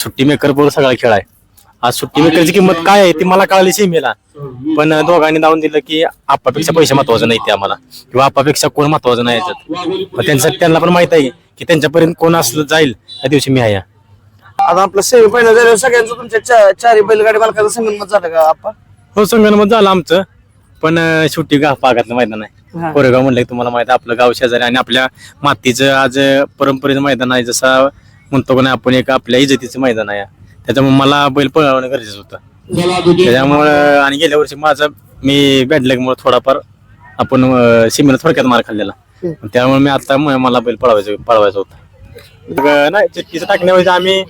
सुट्टी मेकर बरोबर सगळा खेळ आहे. आज सुट्टी मेकरची किंमत काय आहे ती मला कळाली सीमेला, पण दोघांनी दावून दिलं की आप्पापेक्षा पैसे महत्वाचे नाही ते आम्हाला, किंवा आप्पापेक्षा कोण महत्वाचं नाही याच्यात. पण त्यांना पण माहित आहे की त्यांच्यापर्यंत कोण असलं जाईल त्या दिवशी मी आहे. आता आपलं सेमी फायनल झाल्यावर सगळ्यांचं तुमच्या चारी बैलगाडी मालकाचं संगनमत झालं का आप्पा? हो, संगणमत झालं आमचं, पण शेवटी भागातलं मैदान आहे. कोरेगाव म्हणलं की तुम्हाला माहिती आहे आपलं गाव शेजारी आणि आपल्या मातीचं आज परंपरेचं मैदान आहे. जसा म्हणतो का नाही आपण, एक आपल्या इज्जतीचं मैदान आहे. त्याच्यामुळे मला बैल पळवणं गरजेचं होतं. त्याच्यामुळं आणि गेल्या वर्षी मी बॅड लेगमुळे थोडाफार आपण सीमेला थोडक्यात मार खाल्लेला, त्यामुळे मी आता मला बैल पळवायचं होतं. नाही, चिठ्ठीचं टाकण्याऐवजी आम्ही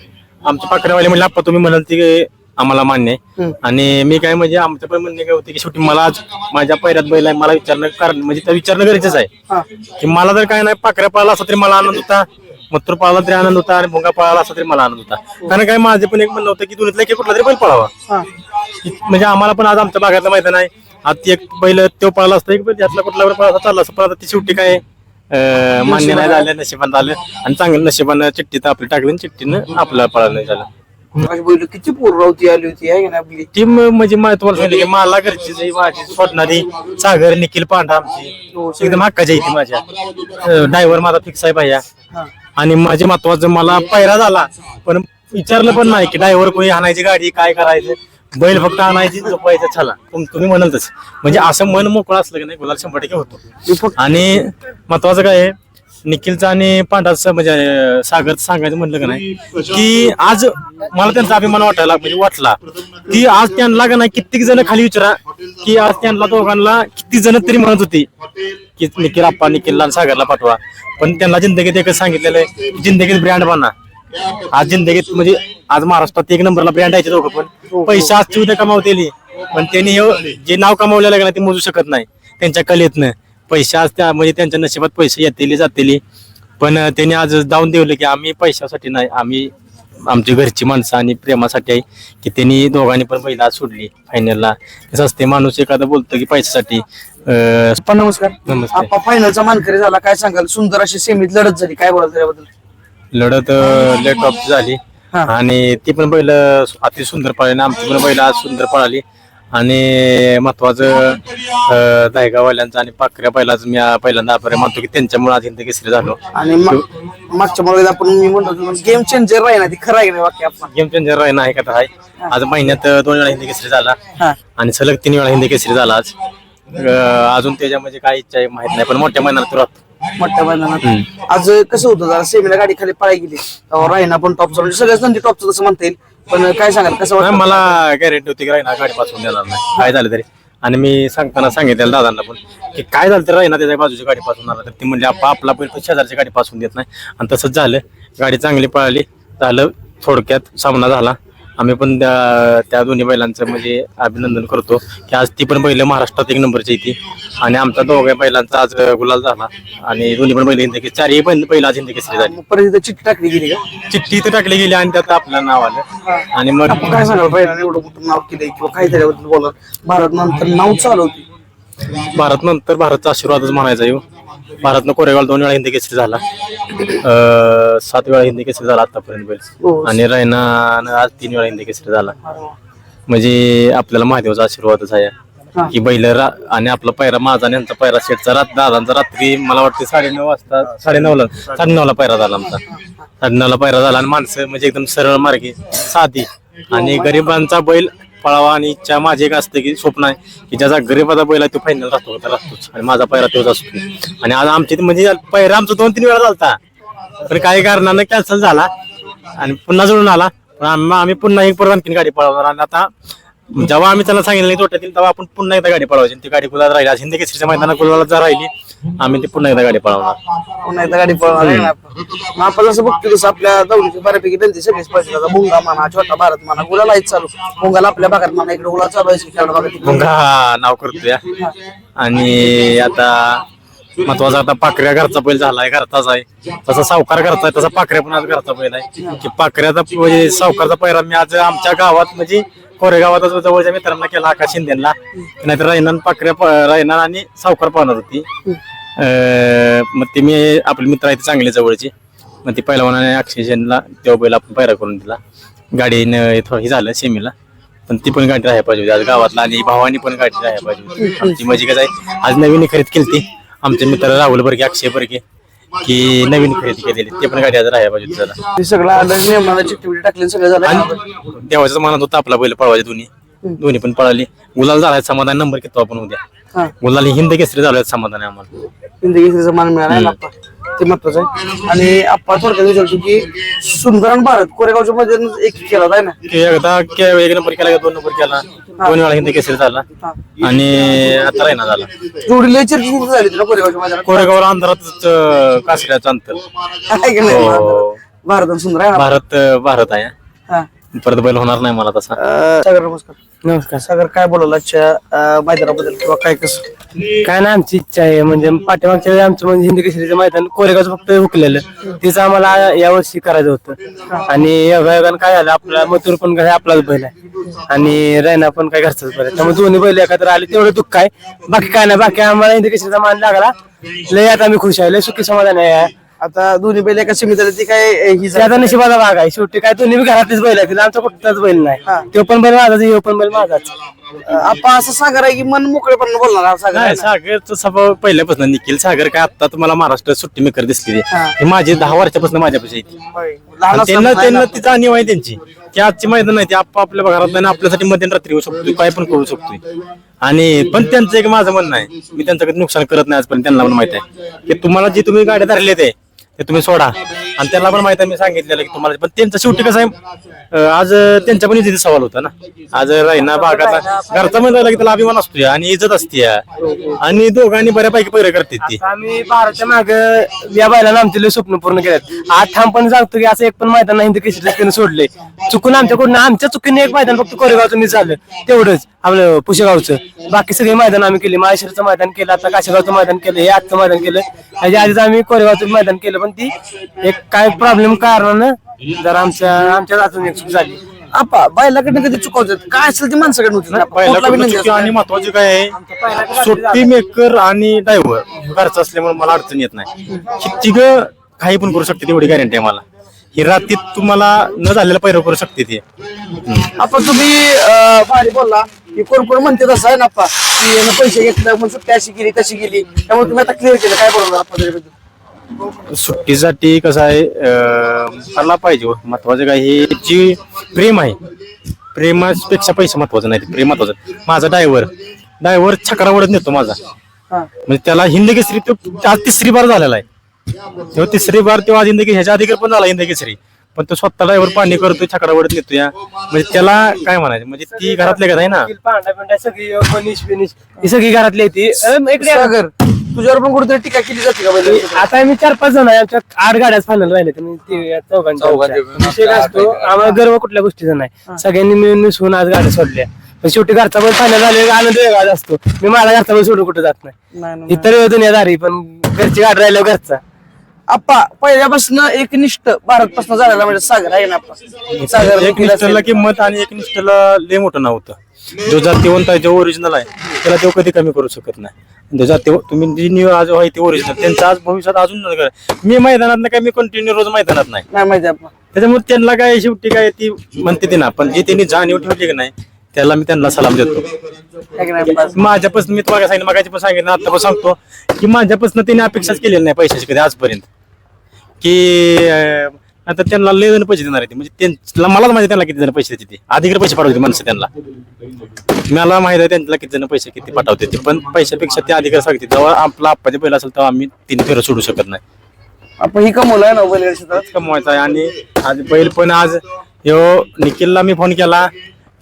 आमच्या पाकड्यावाले म्हणजे आप्पा तुम्ही म्हणाल ती आम्हाला मान्य आहे. आणि मी काय म्हणजे आमचं पण म्हणणे काय होते की शेवटी मला आज माझ्या पैऱ्यात बैल आहे, मला विचारणं कारण म्हणजे त्या विचारणं गरजेचं आहे की मला जर काय नाही पाकऱ्या पळाला असं तरी मला आनंद होता, मथुर पळाला तरी आनंद होता आणि भोंगा पळाला असं तरी मला आनंद होता. कारण काय माझे पण एक म्हणणं होतं की दोन्हीतला एक कुठला तरी बैल पळावा. म्हणजे आम्हाला पण आज आमच्या भागातलं मैदान आहे, आता एक बैल तो पळाला असतं, एक बैल त्यातला कुठला पळाला चालला असं, पण आता ती शेवटी काय मान्य नाही झालं, नशिबान झालं आणि चांगलं नशिबानं चिठ्ठीत आपली टाकली, चिठ्ठीनं आपलं पळालं नाही झालं. बैल किती पोररावती आली होती आहे ना आपली टीम म्हणजे तुम्हाला सांगितलं की मला घरची माझी सोडणारी सागर निखिल पांढरा आमची एकदम हक्काची आहे ती. माझ्या ड्रायव्हर माझा फिक्स आहे भैया. आणि माझे महत्वाचं मला पैरा झाला, पण विचारलं पण नाही की ड्रायव्हर कोणी आणायची गाडी काय करायचं, बैल फक्त आणायची झोपायचं छाला तुम्ही म्हणाल तसं. म्हणजे असं मन मोकळं असलं की नाही गुलाल 100% होतो. आणि महत्वाचं काय आहे निखिलचं आणि पांढराचं म्हणजे सागरचं सांगायचं म्हणलं का नाही की आज मला त्यांचा अभिमान वाटला की आज त्यांना का नाही कित्येक जण खाली विचारा की आज त्यांना दोघांना किती जण तरी म्हणत होती की निखिल आप्पा निखिलला आणि सागरला पाठवा, पण त्यांना जिंदगीत एकच सांगितलेलं आहे की जिंदगीत ब्रँड बना. आज जिंदगीत म्हणजे आज महाराष्ट्रात 1 नंबरला ब्रँड आहे दोघं, पण पैसा आजची उद्या कमावतेली, पण त्यांनी जे नाव कमावलेलं आहे ना ते मोजू शकत नाही त्यांच्या कलेतनं. पैसा आज त्या म्हणजे त्यांच्या नशिबात पैसे येतेली जातेली, पण त्यांनी आज जाऊन देवलं की आम्ही पैशासाठी नाही, आम्ही आमची घरची माणसं आणि प्रेमासाठी आहे की त्यांनी दोघांनी पण पहिला आज सोडली फायनलला. तसं असते माणूस एखादा बोलतो की पैशासाठी. नमस्कार. नमस्ते. आप्पा फायनलचा मानकरी झाला, काय सांगाल? सुंदर अशी सेमीत लढत झाली, काय बोलाल त्याबद्दल? लढत लेट ऑफ झाली आणि ती पण बैल अति सुंदर पळाली, आमची पण बैल आज सुंदर पळाली. आणि महत्वाचं दायगावाल्यांचं आणि पाकऱ्या बैलाचं मी पहिल्यांदा आभार मानतो की त्यांच्यामुळे आज हिंद केसरी झालो. आणि मागच्या मुळे आपण मी म्हणतो गेम चेंजर राही ना, ती खरं आहे की नाही वाक्य आपण? गेम चेंजर राही नाही का आहे. आज महिन्यात 2 वेळा हिंद केसरी झाला आणि सलग 3 वेळा हिंद केसरी झाला. आज अजून त्याच्यामध्ये काय इच्छा आहे माहित नाही, पण मोठ्या मैदानात राहतो. मोठ्या मैदानात आज कसं होतं जरा सेमीला गाडी खाली पळाई गेली, राहीना पण टॉपचा म्हणजे सगळ्याच नंदी टॉपचं तसं म्हणता येईल, पण काय सांगाल कसं वाटतं? मला गॅरंटी होती की राहिना गाडी पासून देणार नाही काय झालं तरी. आणि मी सांगताना सांगितलेलं दादांना पण की काय झालं तर राहिना त्याच्या बाजूची गाडी पासून आला तर ती म्हणजे आपला पण शेजारची गाडी पासून देत नाही, आणि तसंच झालं. गाडी चांगली पळाली, झालं थोडक्यात सामना झाला. आम्ही पण त्या दोन्ही बैलांचं म्हणजे अभिनंदन करतो की आज ती पण बैल महाराष्ट्रात 1 नंबरची ती, आणि आमच्या दोघ्या बैलांचा आज गुलाल झाला आणि दोन्ही पण बैल हिंद चारही बैल आज हिंद केसरी झाली. परत चिठ्ठी टाकली गेली का? चिठ्ठी इथं टाकली गेली आणि त्यात आपलं नाव आलं. आणि मग काय सांगाल बैलाने एवढं मोठं नाव केलंय किंवा काय त्याच्याबद्दल बोला? भारत नंतर नाव चालवती, भारत नंतर भारतचा आशीर्वादच म्हणायचा येऊ. भारतनं कोरेगाव 2 वेळा हिंद केसरी झाला, 7 वेळा हिंद केसरी झाला आतापर्यंत बैल, आणि रैनानं आज 3 वेळा हिंद केसरी झाला. म्हणजे आपल्याला महादेवाचा आशीर्वादच आहे की बैल आणि आपला पैरा माझा आणि यांचा पैरा शेटचा दादांचा रात्री मला वाटतं 9:30 वाजता 9:30ला पैरा झाला आमचा. 9:30ला पैरा झाला आणि माणसं म्हणजे एकदम सरळ मार्गी साधी आणि गरिबांचा बैल पळावा. आणि इच्छा माझी एक असते की स्वप्न आहे की ज्याचा गरीबाचा बैल आहे तो फायनल राहतोच, आणि माझा पैरा तोच असतो. आणि आज आमची म्हणजे पैरा आमचा 2-3 वेळा झालता, पण काही कारणानं कॅन्सल झाला आणि पुन्हा जुळून आला. पण आम्ही पुन्हा एक परत आणखीन गाडी पळवणार, आणि आता जेव्हा आम्ही त्यांना सांगितलं तोट्यातील तेव्हा आपण पुन्हा एकदा गाडी पळवायची. ती गाडी गुलाल राहिली, आज हिंद केसरीच्या मैदानात गुलाला जर राहिली आम्ही ती पुन्हा एकदा गाडी पळवणार. पुन्हा एकदा गाडी पळवणार. आपण जसं बघतो तसं आपल्या दौडीची बऱ्यापैकी त्यांची सगळीच पाहिजे. आता भुंगा म्हणा, छोटा भारत म्हणा, गुलाल आहेत चालू. भुंगाला आपल्या भागात म्हणा, इकडे गुलाल चालू आहे, भुंगा नाव करतोय. आणि आता महत्वाचा आता पाकऱ्या घरचा बैल झालाय, घरचाच आहे. तसा सावकार घरचा आहे, तसा पाकऱ्या पण आज घरचा बैल आहे की पाकऱ्याचा म्हणजे सावकारचा पैरा मी आज आमच्या गावात म्हणजे कोरेगावातच जवळच्या मित्रांना केला, आकाश शिंदेला. नाहीतर रैना पाकऱ्या रैना आणि सावकार पाहणार होती. मग ते मी आपले मित्र आहेत चांगले जवळचे, मग ती पहिलवानाने अक्षय जैनला तेव्हा बैल आपण पैरा करून दिला. गाडीनं थोडं हे झालं सेमीला, पण ती पण गाडी राहायला पाहिजे होती आज गावातला, आणि भावानी पण गाडी राहायला पाहिजे होती आमची. म्हणजे कसं आहे, आज नवीन खरेदी केली ती आमचे मित्र राहुल बर्गे, अक्षय बर्गे, की नवीन खरेदी केलेली, ते पण गाडी आज राहायला पाहिजे होती त्याला. हे सगळं आलं नियमाला चिठ्ठी टाकली सगळं झालं. आणि देवाच्या मनात होता आपला बैल पळवायचे दोन्ही पण पळाली. गुलाल झालाय समाधान, नंबर किती आपण उद्या हा गुलाल हिंद केसरी झालोय समाधान आहे आम्हाला. हिंदकेसरीचा मान मिळाला आहे ना आप्पा, ते महत्वाचं आहे. आणि आप्पा थोडक्यात विचारतो की सुंदर आणि भारत कोरेगावच्या मध्ये एक केला आहे ना, की एकदा एक नंबर केला, 2 नंबर केला, 2 वेळा हिंद केसरी झाला, आणि आता राहिना झाला. जोडीला चर्चा झाली तुला कोरेगावच्या मैदानात कोरेगावला अंधारात कासऱ्याचं अंतर. आहे की नाही? हो. भारत आणि सुंदर आहे ना. भारत आहे. हा. परत बैल होणार नाही मला तसा. सागर नमस्कार. नमस्कार सागर, काय बोलायला आजच्या मैदानाबद्दल किंवा काय कसं? काय ना आमची इच्छा आहे, म्हणजे पाठीमागच्या वेळी आमचं म्हणजे हिंदी केसरीचं मैदान कोरेगावचं फक्त हुकलेलं, तिचं आम्हाला यावर्षी करायचं होतं. आणि योगायोगानं काय झालं, आपला मथुर पण काय आपलाच बैल आहे आणि रैना पण काय घरचाच बैल आहे, त्यामुळे दोन्ही बैल एकत्र आले तेवढं दुःख आहे. बाकी काय नाही, बाकी आम्हाला हिंदी केसरीचा मान लागला लय, आता आम्ही खुश आहे, लय सुखी समाधान आहे. आता दोन्ही बैल एका सीमित ती काय ही ते आता नशिबाचा भाग आहे, शेवटी काय दोन्ही बी घरातलीच बैल आहे, आमचा कुठलाच बैल नाही, तो पण बैल माझाच, ह्यो पण बैल माझाच. आपण असं सागर आहे की मन मोकळेपणे बोलणार हा सागर आहे नाही, ना? सागरचा स्वभाव पहिल्यापासून निखिल सागर काय आता तुम्हाला महाराष्ट्र सुट्टी मेकर दिसली, हे माझे 10 वर्षापासून माझ्यापाशी येते. होय. लहान आणि असताना त्यांना ती जाणीव आहे त्यांची, की आजची मैदान नाही ते आपल्या घरात नाही, आपल्यासाठी मध्यरात्री येऊ शकतो, काय पण करू शकतोय. आणि पण त्यांचं एक माझं म्हणणं आहे, मी त्यांचं कधी नुकसान करत नाही आजपर्यंत, त्यांना पण माहित आहे की तुम्हाला जी तुम्ही गाड्या धरले ते तुम्ही सोडा, आणि त्यांना पण माहिती आहे मी सांगितलेलं की तुम्हाला. पण त्यांचं शेवटी कसं आहे, आज त्यांच्या पण इज्जतीचा सवाल होता ना. आज राहिना भागात घरचा म्हणजे की त्याला अभिमान असतो आणि इज्जत असते, आणि दोघांनी बऱ्यापैकी पैरे करतात ती. आम्ही भारताच्या माग या बैलानं आमचे लय स्वप्न पूर्ण केलेत. आज ठामपणे सांगतो की असं एक पण मैदान नाही हिंदी केसरीचं सोडले चुकून, आमच्या चुकीने एक मैदान फक्त कोरेगावचं मिस झालं, तेवढंच आपलं पुशेगावचं. बाकी सगळे मैदान आम्ही केले, माहेश्वरचं मैदान केलं, आता काशेगावचं मैदान केलं, हे आजचं मैदान केलं, त्याच्या आधीच आम्ही कोरेगावचं मैदान केलं. पण ती एक काय प्रॉब्लेम कारणानं जरा आमच्या अजून एक चूक झाली. आपा बैलाकडे कधी चुकवतात काय असेल ते माणसाकडे होती ना. कुठला बी पहिला नंदी असतो. आणि महत्वाचे काय आहे, सुट्टी मेकर आणि ड्रायव्हर घरचा असल्यामुळे मला अडचण येत नाही. तिघ काही पण करू शकते तेवढी गॅरंटी आहे मला. ही रात्री तुम्हाला न झालेला पैरा करू शकते ती. आपण तुम्ही भारी बोलला की कोण कोण म्हणते तसं आहे ना आपा, की यानं पैसे घेतलं मग सुट्टी अशी केली तशी केली, त्यामुळे तुम्ही आता क्लिअर केलं काय बरोबर आपण त्याच्याबद्दल? सुट्टीसाठी कसं आहे, मला पाहिजे महत्वाचं काय, हे जी प्रेम आहे, प्रेमापेक्षा पैसे महत्वाचं नाही, प्रेम महत्वाचं. माझा ड्रायव्हर छकरा ओढत नेतो माझा, हा. म्हणजे त्याला हिंद केसरी तो आज 3री बार झालेला आहे. तेव्हा 3री बार तेव्हा आज हिंद ह्याच्या अधिकार पण झाला हिंद केसरी, पण तो स्वतः ड्रायव्हर पाणी करतोय, छकडा ओढत नेतो या, म्हणजे त्याला काय म्हणायचं, म्हणजे ती घरातले का आहे ना. पांढरा पिंडा सगळी मनीष बिनीश ही सगळी घरातली ती सागर तुझ्यावर पण कुठेतरी टीका केली जाते का बैल? आता आम्ही 4-5 जण आहे, आमच्या 8 गाड्याच फायनल राहिले, चौघांचा विषय काय असतो, आम्हाला गर्व कुठल्या गोष्टीचा नाही, सगळ्यांनी मिळून मिसळून आज गाड्या सोडल्या. पण शेवटी घरचा बैल फायनल झाले आनंद वेगळाच असतो. मी माझा घरचा बैल सोडून कुठे जात नाही, नाही, नाही. इतर दुनियादारी, पण घरची गाडी राहिल्यावर घरचा. आप्पा पहिल्यापासून एकनिष्ठ भारतपासून झालेला म्हणजे सागर आहे ना आपा. सागर एक निष्ठला किंमत आणि एक निष्ठला लय मोठं नाव होतं. जो जातीवंत आहे, जो ओरिजिनल आहे, त्याला तो कधी कमी करू शकत नाही. जो जाती तुम्ही जी न्यू आज आहे ते ओरिजिनल, त्यांचं आज भविष्यात अजून नाही. मी मैदानात काय, मी कंटिन्यू रोज मैदानात नाही, नाही माहिती आपा. त्याच्यामुळे त्यांना काय शेवटी काय ती म्हणते ते ना, पण जे त्यांनी जाणीव ठेवली की नाही त्याला मी त्यांना सलाम देतो. आहे की नाही आपा? माझ्यापासून मी तुम्हाला सांगितलं, मगाची पण सांगितलं, आता पण सांगतो की माझ्यापासून त्यांनी अपेक्षाच केलेली नाही पैशाची कधी आजपर्यंत, की आता त्यांना लय जण पैसे देणार आहे, म्हणजे त्यांना मलाच माहिती त्यांना किती जण पैसे देते, अधिकार पैसे पाठवते माणसं त्यांना. मला माहित आहे त्यांना किती जण पैसे किती पाठवते ते, पण पैशापेक्षा ते अधिकार सांगते. जेव्हा आपला आप्पाचे पहिला असेल तेव्हा आम्ही 3 फेरं सोडू शकत नाही. आपण ही कमवलं आहे ना बैलगाडी क्षेत्रात. कमवायचा आहे. आणि आज बैल पण आज निखिलला मी फोन केला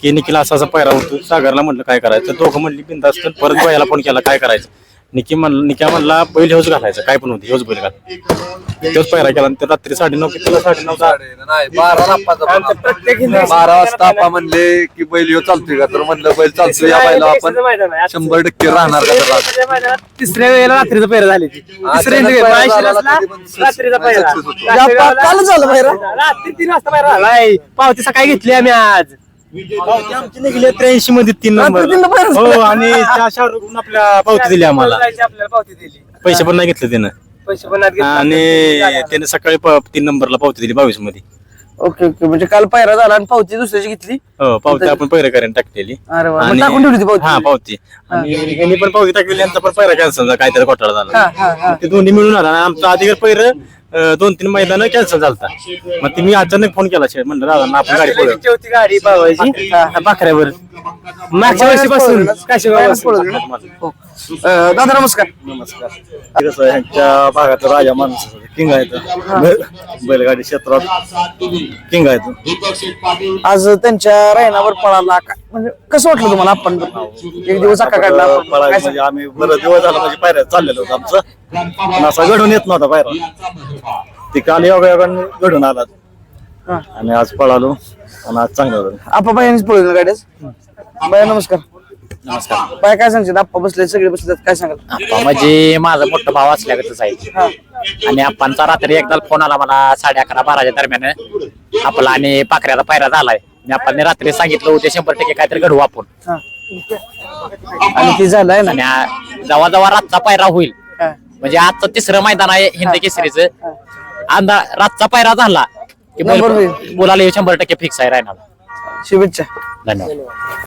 की निखिल असा पायरा होतो, सागरला म्हटलं काय करायचं, दोघं म्हणली बिंदास्त. परत बैला फोन केला काय करायचं, निक्या म्हणला बैल हेच घालायचं, काय पण होते हेच बैल घाल, तेच पायरा केला. आणि रात्री 9:30 किती 9:30 नाही 12 वाजता आपा म्हणले की बैल ह्यो चालतोय का, तर म्हणलं बैल चालतोय, या बैला आपण 100% राहणार का तर राहणार. तिसऱ्या वेळेला रात्रीचा पैरा झाली ती, तिसऱ्या रात्रीचा पैरा काल झालं बाहेर. रात्री 3 वाजता पैरा झालाय. पावती सकाळी घेतली आम्ही आज. आमची निघली 83 मध्ये 3 नंबर. तीन नंबर. हो, आणि त्या शाहरुख आपल्या पावती दिली आम्हाला, आपल्याला पावती दिली, पैसे पण नाही घेतले त्यानं. पैसे पण नाही घेतले. आणि त्याने सकाळी 3 नंबरला पावती दिली 22 मध्ये. ओके ओके म्हणजे काल पायरा झाला आणि पावती दुसऱ्याची घेतली. हो पावती आपण पैरा करेन टाकलेली. अरे वा, मग आणि- टाकून ठेवली ती पावती? हा पावती आणि यांनी पण पावती टाकलेली, यांचा पण पैरा कॅन्सल झाला, काहीतरी घोटाळा हा, झाला. हा, हा. ते दोन्ही मिळून आला आणि आमचा अधिकार पैर 2-3 मैदान कॅन्सल झालता. मग ते मी अचानक फोन केला शेठ, म्हणलं दादा आपण गाडी पळवू. होती गाडी पावायची पाखऱ्यावर मागच्या वर्षीपासून बाहेरच पळवली ना? हो. दादा नमस्कार. नमस्कार. कसं आहे, ह्यांच्या भागातला राजा माणूस किंग आहे तो. बैलगाडी क्षेत्रात किंग आहे तो. आज त्यांच्या रायनावर पळाला म्हणजे कसं वाटलं तुम्हाला? आपण एक दिवस अक्का काढला आपण. काय पळायला सांग- म्हणजे आम्ही बरं दिवस झाला म्हणजे पायऱ्या चाललेलो होतं आमचं, पण असा घडून येत नव्हता पायरा. ती काल योगायोगाने घडून आला हा. आणि आज पळालो आणि आज चांगलं झालं. आप्पा बायांनीच पळवली गाड्याच. बाया नमस्कार. नमस्कार. बाय काय सांगशील? आप्पा बसले, सगळे बसले, काय सांगाल? आप्पा म्हणजे माझा मोठा भाव असल्यागतच आहे. हा. आणि आप्पांचा रात्री एकदा फोन आला मला 11:30-12च्या दरम्यान आपला आणि पाखऱ्याला पायरा झालाय. आणि आप्पांनी रात्री सांगितलं होते 100% काहीतरी घडवू आपण. हा. आणि ती झालाय ना. आणि जेव्हा जेव्हा रातचा पायरा होईल हा. म्हणजे आजचं 3रं मैदान आहे हिंद केसरीचं, रातचा पायरा झाला की नंबर होईल. बोलायला 100% फिक्स आहे राहणार. शुभेच्छा. धन्यवाद.